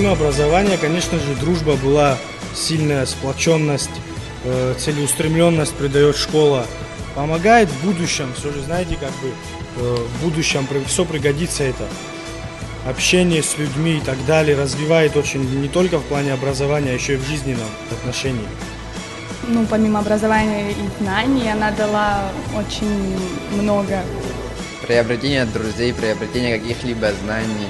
помимо образования, конечно же, дружба была сильная, сплоченность, целеустремленность придает школа. Помогает в будущем, все же знаете, как бы в будущем все пригодится это. Общение с людьми и так далее развивает очень не только в плане образования, а еще и в жизненном отношении. Ну, помимо образования и знаний, она дала очень много. Приобретение друзей, приобретение каких-либо знаний,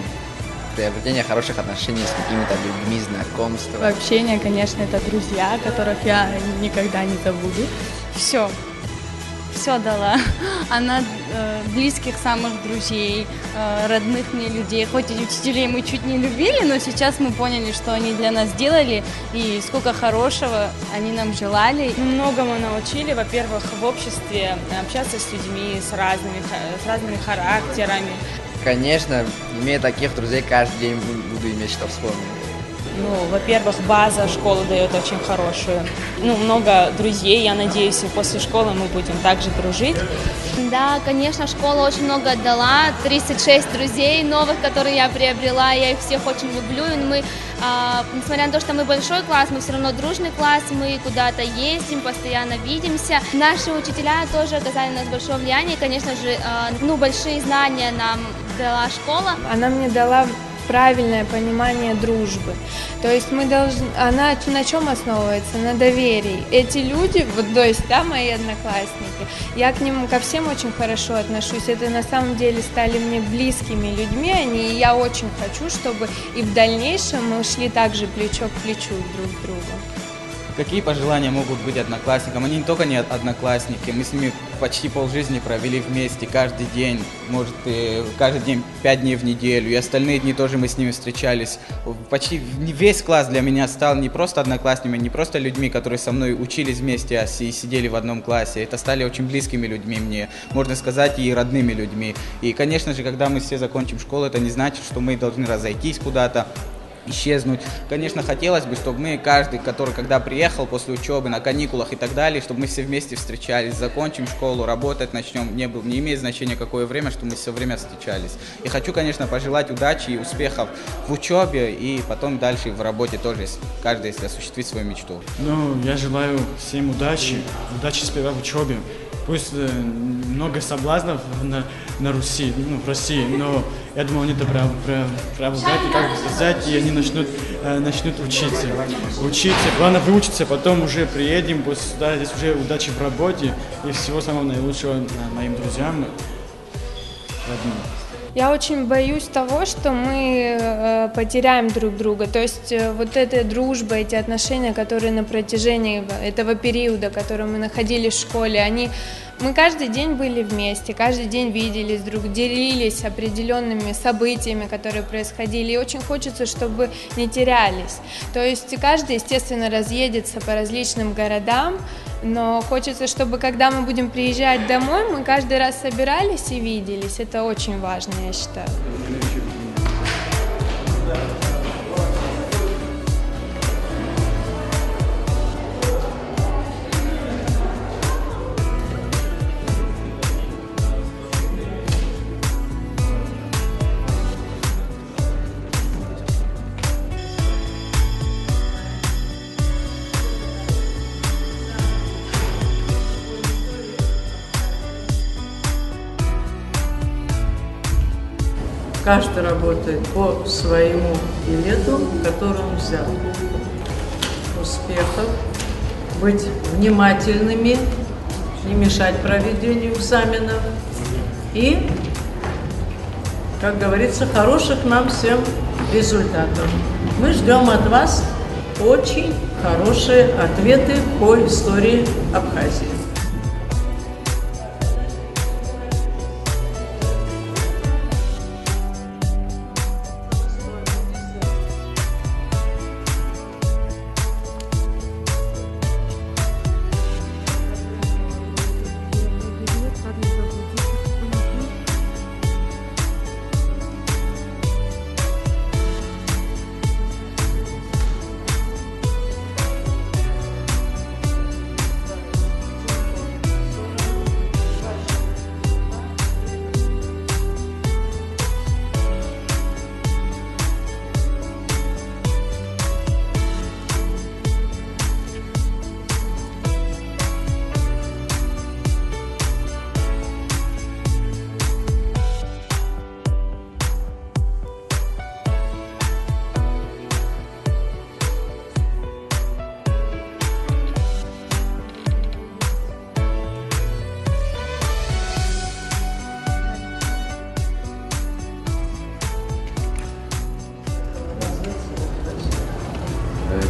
приобретение хороших отношений с какими-то людьми, знакомства. Общение, конечно, это друзья, которых я никогда не забуду. Все дала. Она близких самых друзей, родных мне людей. Хоть и учителей мы чуть не любили, но сейчас мы поняли, что они для нас делали и сколько хорошего они нам желали. Многому научили, во-первых, в обществе общаться с людьми, с разными характерами. Конечно, имея таких друзей, каждый день буду иметь что вспомнить. Ну, во-первых, база школы дает очень хорошую. Ну, много друзей, я надеюсь, и после школы мы будем также дружить. Да, конечно, школа очень много отдала. 36 друзей новых, которые я приобрела, я их всех очень люблю. И мы, несмотря на то, что мы большой класс, мы все равно дружный класс, мы куда-то ездим, постоянно видимся. Наши учителя тоже оказали на нас большое влияние. Конечно же, большие знания нам дала школа. Она мне дала правильное понимание дружбы. То есть она на чем основывается? На доверии. Эти люди, мои одноклассники, я к ним ко всем очень хорошо отношусь. Это на самом деле стали мне близкими людьми и я очень хочу, чтобы и в дальнейшем мы шли также плечо к плечу друг к другу. Какие пожелания могут быть одноклассникам? Они не только не одноклассники, мы с ними почти полжизни провели вместе, каждый день, каждый день 5 дней в неделю, и остальные дни тоже мы с ними встречались. Почти весь класс для меня стал не просто одноклассниками, не просто людьми, которые со мной учились вместе и сидели в одном классе. Это стали очень близкими людьми мне, можно сказать, и родными людьми. И, конечно же, когда мы все закончим школу, это не значит, что мы должны разойтись куда-то, исчезнуть. Конечно, хотелось бы, чтобы мы, каждый, который когда приехал после учебы, на каникулах и так далее, чтобы мы все вместе встречались, закончим школу, работать начнем, не имеет значения какое время, что мы все время встречались. И хочу, конечно, пожелать удачи и успехов в учебе и потом дальше в работе тоже, если осуществит свою мечту. Я желаю всем удачи сперва в учебе. Пусть много соблазнов на Руси, в России, но я думаю, они это право знать и как сказать, и они начнут учиться. Главное выучиться, потом уже приедем сюда, здесь уже удачи в работе и всего самого наилучшего моим друзьям, родным. Я очень боюсь того, что мы потеряем друг друга, то есть вот эта дружба, эти отношения, которые на протяжении этого периода, который мы находились в школе, мы каждый день были вместе, каждый день виделись друг, делились определенными событиями, которые происходили, и очень хочется, чтобы не терялись. То есть каждый, естественно, разъедется по различным городам, но хочется, чтобы когда мы будем приезжать домой, мы каждый раз собирались и виделись. Это очень важно, я считаю. Каждый работает по своему билету, который он взял. Успехов, быть внимательными, не мешать проведению экзаменов и, как говорится, хороших нам всем результатов. Мы ждем от вас очень хорошие ответы по истории Абхазии.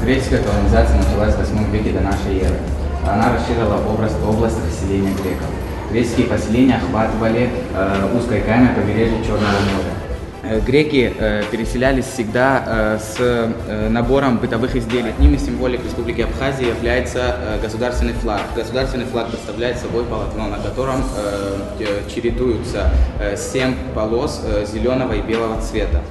Греческая колонизация началась в 8 веке до нашей эры. Она расширила область поселения греков. Греческие поселения охватывали узкое побережье Черного моря. Греки переселялись всегда с набором бытовых изделий. Одним из символик Республики Абхазия является государственный флаг. Государственный флаг представляет собой полотно, на котором чередуются 7 полос зеленого и белого цвета.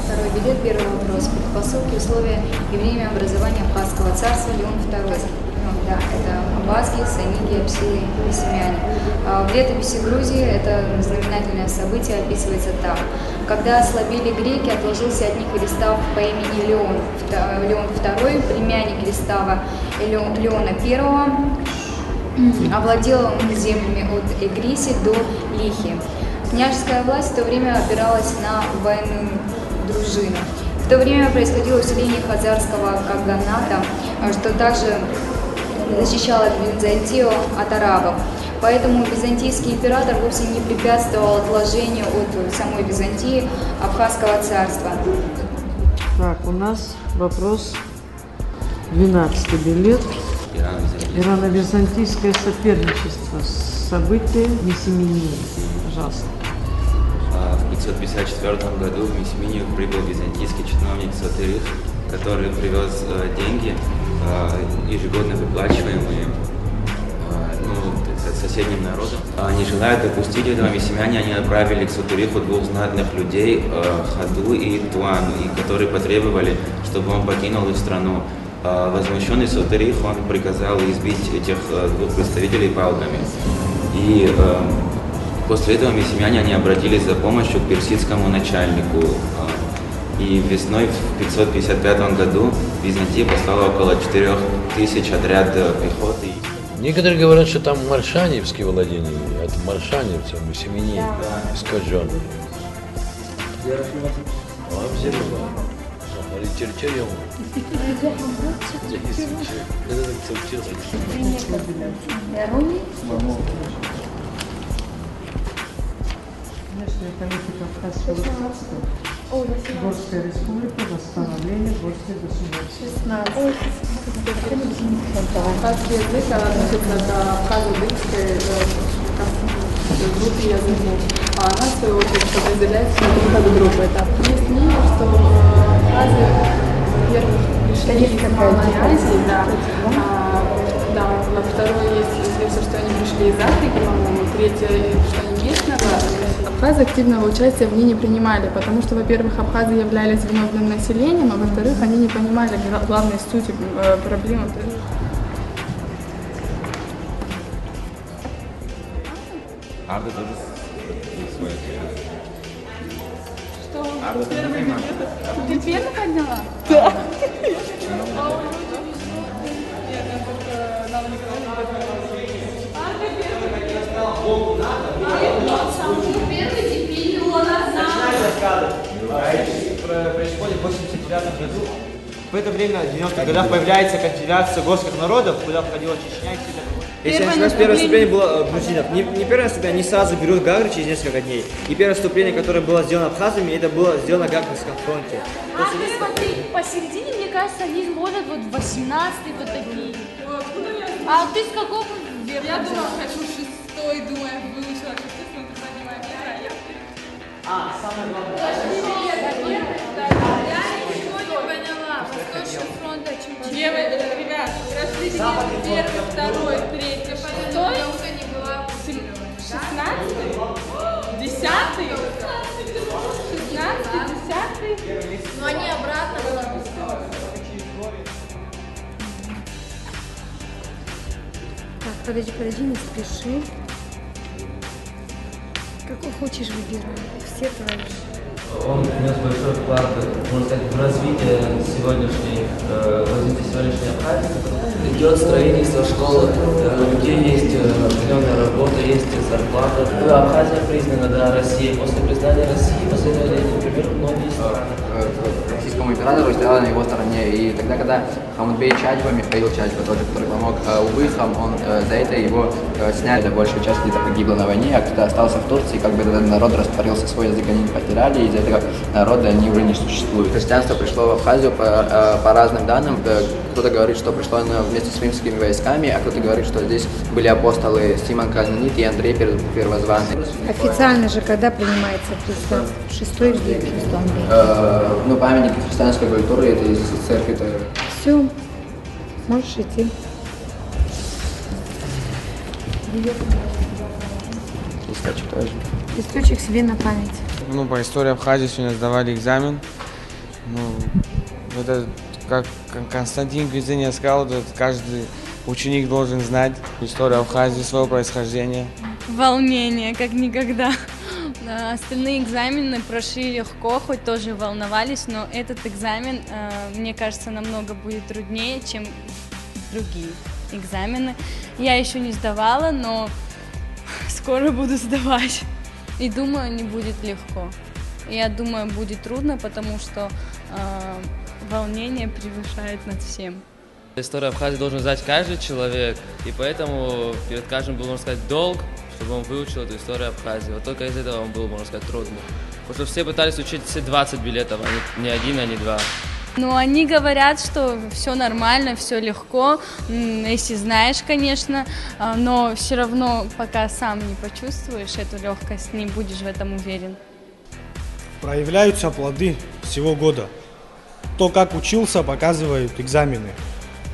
Второй билет, первый вопрос. Предпосылки, условия и время образования Абхазского царства Леон II. Да, это абхазские, саники, апсиды и семяне. В летописи Грузии это знаменательное событие описывается так. Когда ослабели греки, отложился от них Иристав по имени Леон. Леон II, племянник Иристава Леона I, овладел землями от Эгриси до Лихи. Княжеская власть в то время опиралась на военную дружину. В то время происходило усиление хазарского каганата, что также защищало Византию от арабов. Поэтому византийский император вовсе не препятствовал отложению от самой Византии Абхазского царства. Так, у нас вопрос 12-й билет. Ирано-византийское соперничество. События Мессиминии. Пожалуйста. В 554 году в Мессиминию прибыл византийский чиновник Сотырих, который привез деньги, ежегодно выплачиваемые соседним народам. Не желая допустить этого, мессимяне они отправили к Сотыриху 2 знатных людей, Хаду и Туану, которые потребовали, чтобы он покинул их страну. Возмущенный Сотырих, он приказал избить этих 2 представителей палками. И после этого мессимяне они обратились за помощью к персидскому начальнику. И весной в 555 году Византия послала около 4000 отряд пехоты. Некоторые говорят, что там маршаневские владения, это маршаневцы, Мессиминии, искаженные. Внешняя политика Абхазского царства, Горская республика, восстановление горских государств. 16. Абхазский язык относится к абхазо-дымской группе языков, а она, в свою очередь, подразделяется друг от друга. Это есть мнение, что абхазы, во-первых, пришли из Малой Азии, да, во второе есть версия, что они пришли из Африки, по-моему, третье, что они местного. Абхазы активного участия в ней не принимали, потому что, во-первых, абхазы являлись виновным населением, а во-вторых, они не понимали главной сути проблемы. Арда тоже свой. Что? Ты первый подняла? Да. Происходит в 89 году. В это время, в 90-х годах, появляется конфедерация горских народов, куда входила Чечня и все. Если у нас первое вступление было грузинов, не первое вступление, они сразу берут Гагры через несколько дней. И первое вступление, которое было сделано абхазами, это было сделано на Гагрском фронте. Ты смотри, посередине, мне кажется, они ложат вот 18-й вот такие. А ты с какого века? Я думала, хочу 6-й, думаю, выучила 6-й, смотрю, занимаю первое. Самое главное. Я ничего не поняла. Восточный фронт, о чем ребят, разделите первый, второй, третий, шестой, 16-й, 10-й, 16-й, 10-й. Но они обратно были. Так, подожди, не спеши. Какой хочешь выбирай, все твои. Он внес большой вклад, можно сказать, в развитие сегодняшней Абхазии. Идет строительство школы, у людей есть определенная работа, есть зарплата. Абхазия признана, да, Россией. После признания России последовали, например, многие страны. В Российском администратору и стояла на его стороне. И тогда, когда Хамутбей Чадьба, Михаил Чадьба тоже, который помог Убыхам, он за это его сняли, большая часть где-то погибла на войне, а кто-то остался в Турции, как бы этот народ растворился, свой язык они потеряли, и из-за этого народа они уже не существуют. Христианство пришло в Абхазию по разным данным. Кто-то говорит, что пришло оно вместе с римскими войсками, а кто-то говорит, что здесь были апостолы Симон Казненит и Андрей Первозванный. Официально же когда принимается христианство? 6 век, 6 век. Ну, памятники христианской культуры, это из церкви-то. Все, можешь идти. Листочек тоже. Листочек себе на память. Ну, по истории Абхазии сегодня сдавали экзамен. Ну, это, как Константин Квизиня сказал, это каждый ученик должен знать историю Абхазии, свое происхождение. Волнение, как никогда. Остальные экзамены прошли легко, хоть тоже волновались, но этот экзамен, мне кажется, намного будет труднее, чем другие экзамены. Я еще не сдавала, но скоро буду сдавать. И думаю, не будет легко. Я думаю, будет трудно, потому что волнение превышает над всем. Историю Абхазии должен знать каждый человек, и поэтому перед каждым был, можно сказать, долг, чтобы он выучил эту историю Абхазии. Вот только из этого он был, можно сказать, трудно. Потому что все пытались учить все 20 билетов, а не один, а не два. Ну, они говорят, что все нормально, все легко, если знаешь, конечно, но все равно, пока сам не почувствуешь эту легкость, не будешь в этом уверен. Проявляются плоды всего года. То, как учился, показывают экзамены.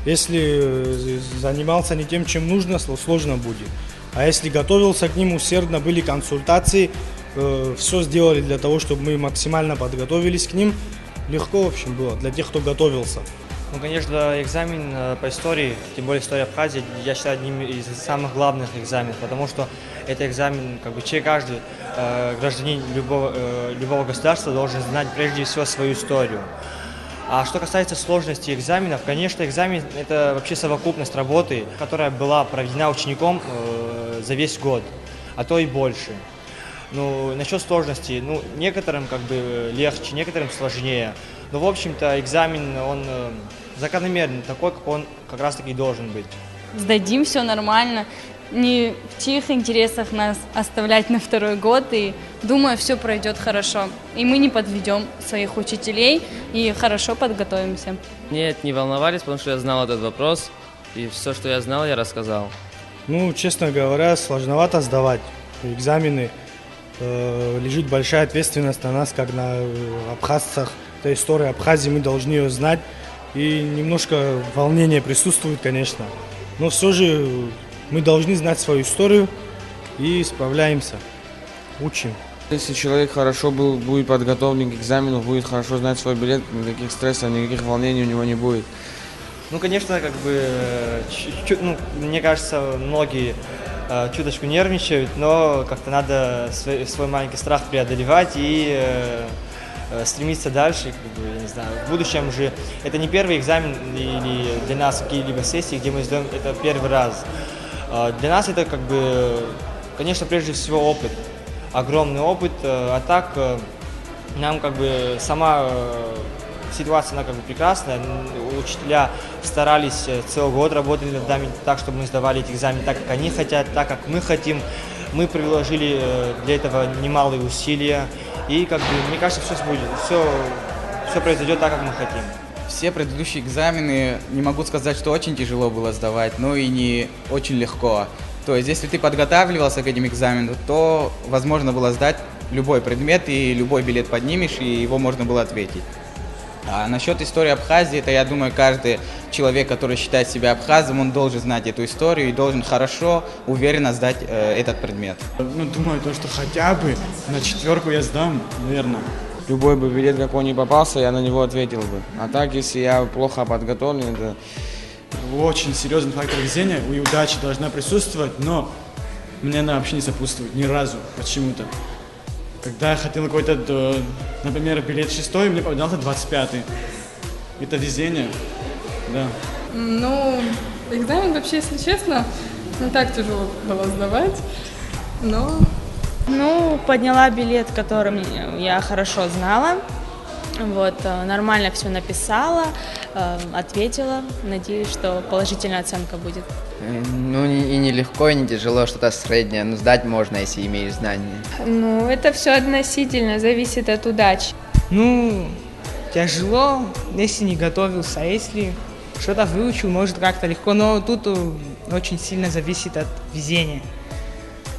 Если занимался не тем, чем нужно, сложно будет. А если готовился к ним усердно, были консультации, все сделали для того, чтобы мы максимально подготовились к ним, легко, в общем, было для тех, кто готовился. Ну, конечно, экзамен по истории, тем более история Абхазии, я считаю одним из самых главных экзаменов, потому что это экзамен, как бы, каждый гражданин любого государства должен знать прежде всего свою историю. А что касается сложности экзаменов, конечно, экзамен – это вообще совокупность работы, которая была проведена учеником за весь год, а то и больше. Ну, насчет сложности, ну, некоторым как бы легче, некоторым сложнее. Но, в общем-то, экзамен, он закономерный, такой, как он как раз-таки должен быть. Сдадим, все нормально. Не в чьих интересах нас оставлять на второй год, и думаю, все пройдет хорошо. И мы не подведем своих учителей и хорошо подготовимся. Нет, не волновались, потому что я знал этот вопрос, и все, что я знал, я рассказал. Ну, честно говоря, сложновато сдавать экзамены. Лежит большая ответственность на нас, как на абхазцах. Это история Абхазии, мы должны ее знать. И немножко волнение присутствует, конечно. Но все же мы должны знать свою историю и справляемся, учим. Если человек хорошо будет подготовлен к экзамену, будет хорошо знать свой билет, никаких стрессов, никаких волнений у него не будет. Ну, конечно, как бы, мне кажется, многие чуточку нервничают, но как-то надо свой маленький страх преодолевать и стремиться дальше, как бы, я не знаю. В будущем же это не первый экзамен или для нас какие-либо сессии, где мы сдаем это первый раз. Для нас это, как бы, конечно, прежде всего опыт, огромный опыт, а так нам, как бы, сама ситуация, она, как бы, прекрасная. Учителя старались целый год, работали над нами так, чтобы мы сдавали эти экзамены так, как они хотят, так, как мы хотим. Мы приложили для этого немалые усилия. И, как бы, мне кажется, все произойдет так, как мы хотим. Все предыдущие экзамены, не могу сказать, что очень тяжело было сдавать, но и не очень легко. То есть, если ты подготавливался к этим экзаменам, то возможно было сдать любой предмет, и любой билет поднимешь, и его можно было ответить. А насчет истории Абхазии, это, я думаю, каждый человек, который считает себя абхазом, он должен знать эту историю и должен хорошо, уверенно сдать этот предмет. Ну, думаю, то, что хотя бы на 4 я сдам, наверное. Любой бы билет, какой не попался, я на него ответил бы. А так, если я плохо подготовлен, это очень серьезный фактор везения и удачи должна присутствовать, но мне она вообще не сопутствует ни разу почему-то. Когда я хотел какой-то, например, билет 6, мне попадался 25-й. Это везение, да. Ну, экзамен вообще, если честно, не так тяжело было сдавать, но... Ну, подняла билет, которым я хорошо знала. Вот, нормально все написала, ответила. Надеюсь, что положительная оценка будет. Ну, и не легко, и не тяжело, что-то среднее. Но сдать можно, если имеешь знания. Ну, это все относительно, зависит от удачи. Ну, тяжело, если не готовился, а если что-то выучил, может как-то легко, но тут очень сильно зависит от везения.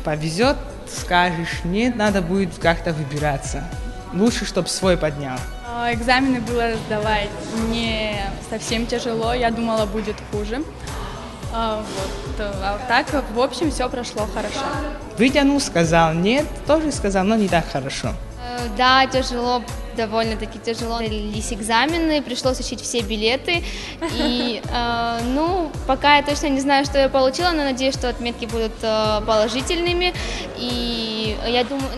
Повезет, скажешь, нет, надо будет как-то выбираться. Лучше, чтобы свой поднял. Экзамены было сдавать не совсем тяжело, я думала, будет хуже. А так, в общем, все прошло хорошо. Вытянул, сказал нет, тоже сказал, но не так хорошо. Да, тяжело, довольно-таки тяжело. Дались экзамены, пришлось учить все билеты. И, пока я точно не знаю, что я получила, но надеюсь, что отметки будут положительными. И я думаю,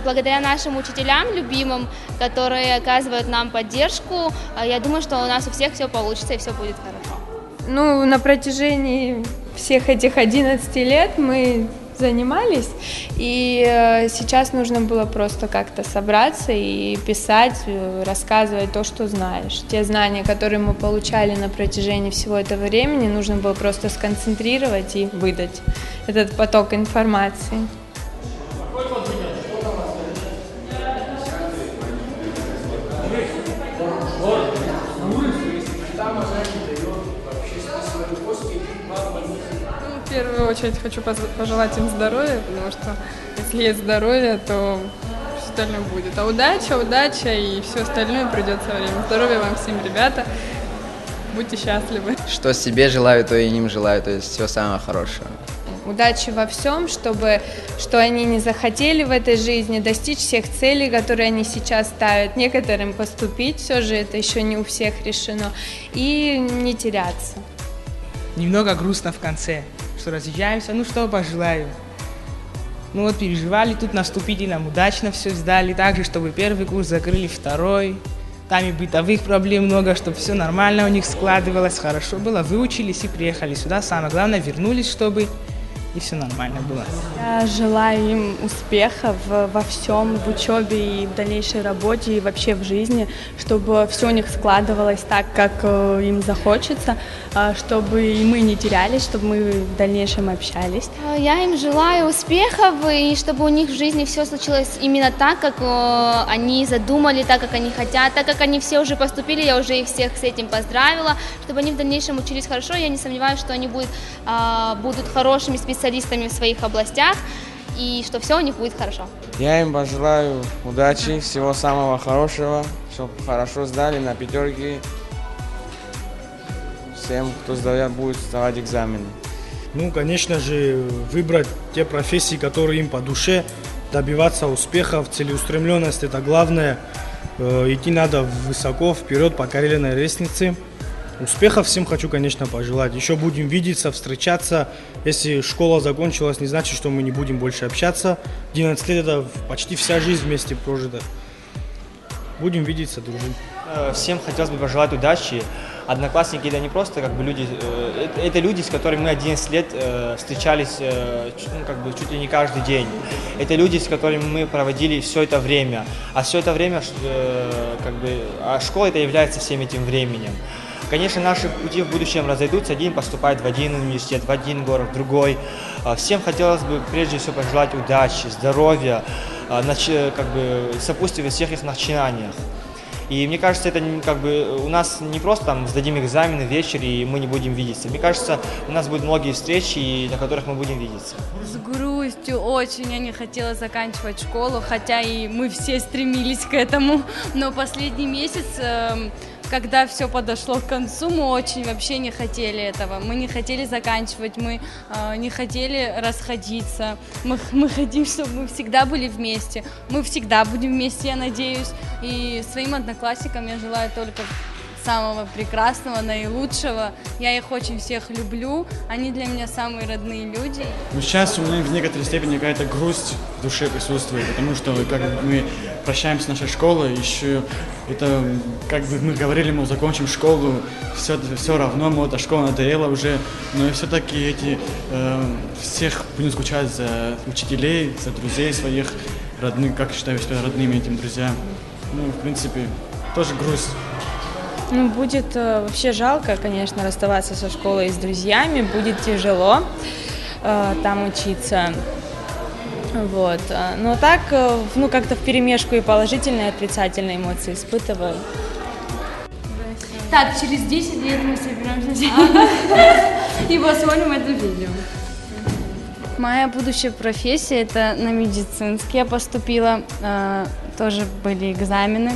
благодаря нашим учителям любимым, которые оказывают нам поддержку, я думаю, что у нас у всех все получится и все будет хорошо. Ну, на протяжении всех этих 11 лет мы занимались, и сейчас нужно было просто как-то собраться и писать, рассказывать то, что знаешь. Те знания, которые мы получали на протяжении всего этого времени, нужно было просто сконцентрировать и выдать этот поток информации. В первую очередь хочу пожелать им здоровья, потому что если есть здоровье, то все остальное будет. А удача и все остальное придет со временем. Здоровья вам всем, ребята. Будьте счастливы. Что себе желаю, то и им желаю, то есть всего самого хорошего. Удачи во всем, что они не захотели в этой жизни, достичь всех целей, которые они сейчас ставят. Некоторым поступить, все же это еще не у всех решено. И не теряться. Немного грустно в конце, что разъезжаемся, ну что пожелаю. Ну вот переживали, тут на вступительном удачно все сдали, также, чтобы первый курс закрыли второй. Там и бытовых проблем много, чтобы все нормально у них складывалось, хорошо было, выучились и приехали сюда. Самое главное, вернулись, чтобы и все нормально было. Я желаю им успехов во всем, в учебе и в дальнейшей работе, и вообще в жизни, чтобы все у них складывалось так, как им захочется, чтобы и мы не терялись, чтобы мы в дальнейшем общались. Я им желаю успехов, и чтобы у них в жизни все случилось именно так, как они задумали, так, как они хотят, так, как они все уже поступили, я уже их всех с этим поздравила, чтобы они в дальнейшем учились хорошо, я не сомневаюсь, что они будут хорошими специалистами в своих областях, и что все у них будет хорошо. Я им пожелаю удачи, всего самого хорошего, чтобы хорошо сдали на пятерки. Всем, кто будет сдавать экзамены. Ну, конечно же, выбрать те профессии, которые им по душе, добиваться успехов, целеустремленность – это главное. Идти надо высоко, вперед по карьерной лестнице. Успехов всем хочу, конечно, пожелать. Еще будем видеться, встречаться. Если школа закончилась, не значит, что мы не будем больше общаться. 11 лет – это почти вся жизнь вместе прожита. Будем видеться, дружить. Всем хотелось бы пожелать удачи. Одноклассники – это не просто люди, это люди, с которыми мы 11 лет встречались чуть ли не каждый день. Это люди, с которыми мы проводили все это время. А все это время, а школа это является всем этим временем. Конечно, наши пути в будущем разойдутся, один поступает в один университет, в один город, в другой. Всем хотелось бы прежде всего пожелать удачи, здоровья, сопутствия в всех их начинаниях. И мне кажется, это у нас не просто сдадим экзамены в вечер и мы не будем видеться. Мне кажется, у нас будут многие встречи, на которых мы будем видеться. С грустью очень я не хотела заканчивать школу, хотя и мы все стремились к этому. Но последний месяц, когда все подошло к концу, мы очень вообще не хотели этого. Мы не хотели заканчивать, мы не хотели расходиться. Мы хотим, чтобы мы всегда были вместе. Мы всегда будем вместе, я надеюсь. И своим одноклассникам я желаю только самого прекрасного, наилучшего. Я их очень всех люблю. Они для меня самые родные люди. Но сейчас у меня в некоторой степени какая-то грусть в душе присутствует, потому что мы прощаемся с нашей школой, еще это мы говорили, мол, закончим школу, все равно, мол, эта школа надоела уже, но все-таки всех будем скучать за учителей, за друзей своих, родных, как считаю себя родными этим друзьям. Ну, в принципе, тоже грусть. Ну, будет вообще жалко, конечно, расставаться со школой и с друзьями, будет тяжело там учиться. Вот. Но так, ну, как-то вперемешку и положительные, и отрицательные эмоции испытываю. Так, через 10 лет мы соберемся здесь и посмотрим это видео. Моя будущая профессия — это на медицинский. Я поступила, тоже были экзамены.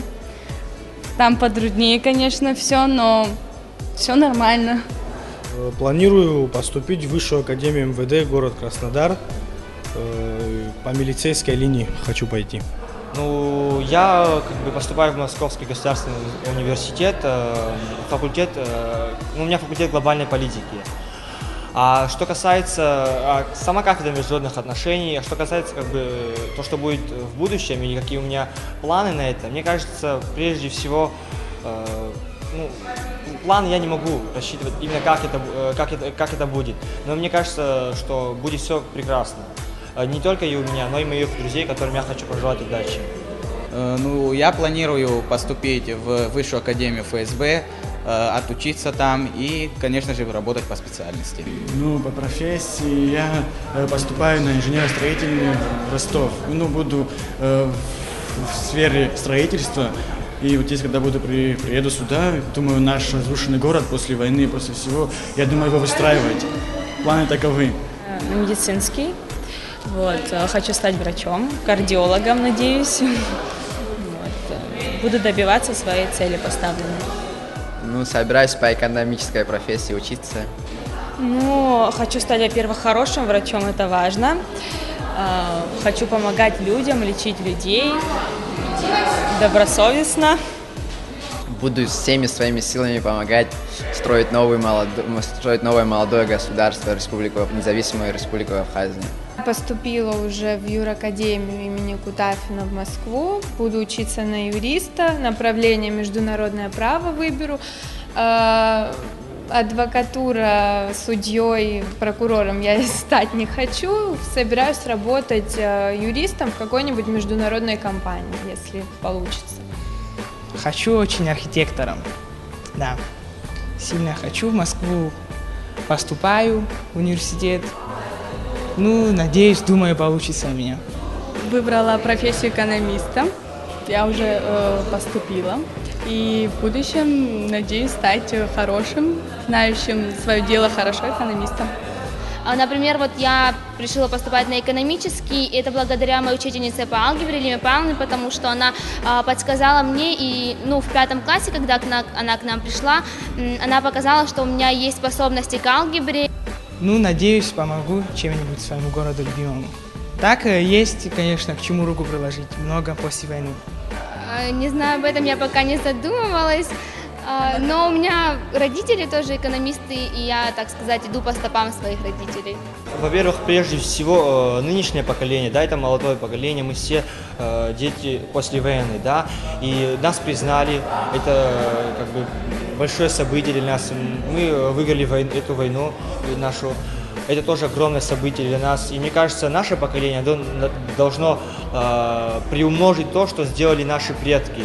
Там потруднее, конечно, все, но все нормально. Планирую поступить в Высшую академию МВД, город Краснодар. По милицейской линии хочу пойти. Ну, я поступаю в Московский государственный университет, факультет, у меня факультет глобальной политики. А что касается сама кафедра международных отношений, а что касается то, что будет в будущем или какие у меня планы на это, мне кажется, прежде всего, план я не могу рассчитывать именно как это будет. Но мне кажется, что будет все прекрасно. Не только и у меня, но и моих друзей, которым я хочу пожелать удачи. Ну, я планирую поступить в Высшую академию ФСБ, отучиться там и, конечно же, работать по специальности. Ну, по профессии я поступаю на инженер-строительный в Ростов. Ну, буду в сфере строительства. И вот здесь, когда приеду сюда, думаю, наш разрушенный город после войны, после всего, я думаю его выстраивать. Планы таковы. Медицинский. Вот. Хочу стать врачом, кардиологом, надеюсь. Вот. Буду добиваться своей цели поставленной. Ну, собираюсь по экономической профессии учиться. Ну, хочу стать, во-первых, хорошим врачом, это важно. Хочу помогать людям, лечить людей добросовестно. Буду всеми своими силами помогать строить новое молодое государство, независимую республику Абхазия. Поступила уже в юракадемию имени Кутафина в Москву. Буду учиться на юриста, направление международное право выберу. Адвокатура, судьей, прокурором я стать не хочу. Собираюсь работать юристом в какой-нибудь международной компании, если получится. Хочу очень архитектором. Да, сильно хочу. В Москву поступаю в университет. Ну, надеюсь, думаю, получится у меня. Выбрала профессию экономиста. Я уже поступила. И в будущем надеюсь стать хорошим, знающим свое дело хорошо экономистом. Например, вот я решила поступать на экономический, и это благодаря моей учительнице по алгебре Лиме Павловне, потому что она подсказала мне, и в 5 классе, когда она к нам пришла, она показала, что у меня есть способности к алгебре. Ну, надеюсь, помогу чем-нибудь своему городу любимому. Так, есть, конечно, к чему руку приложить, много после войны. Не знаю, об этом я пока не задумывалась, но у меня родители тоже экономисты, и я, так сказать, иду по стопам своих родителей. Во-первых, прежде всего, нынешнее поколение, да, это молодое поколение, мы все дети после войны, да, и нас признали, это большое событие для нас, мы выиграли эту войну нашу. Это тоже огромное событие для нас. И мне кажется, наше поколение должно приумножить то, что сделали наши предки.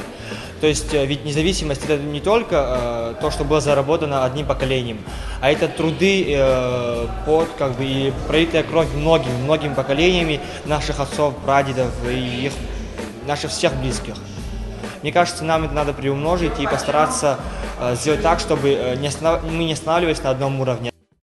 То есть ведь независимость это не только то, что было заработано одним поколением, а это труды и пролитая кровь многими поколениями наших отцов, прадедов и наших всех близких. Мне кажется, нам это надо приумножить и постараться сделать так, чтобы мы не останавливались на одном уровне.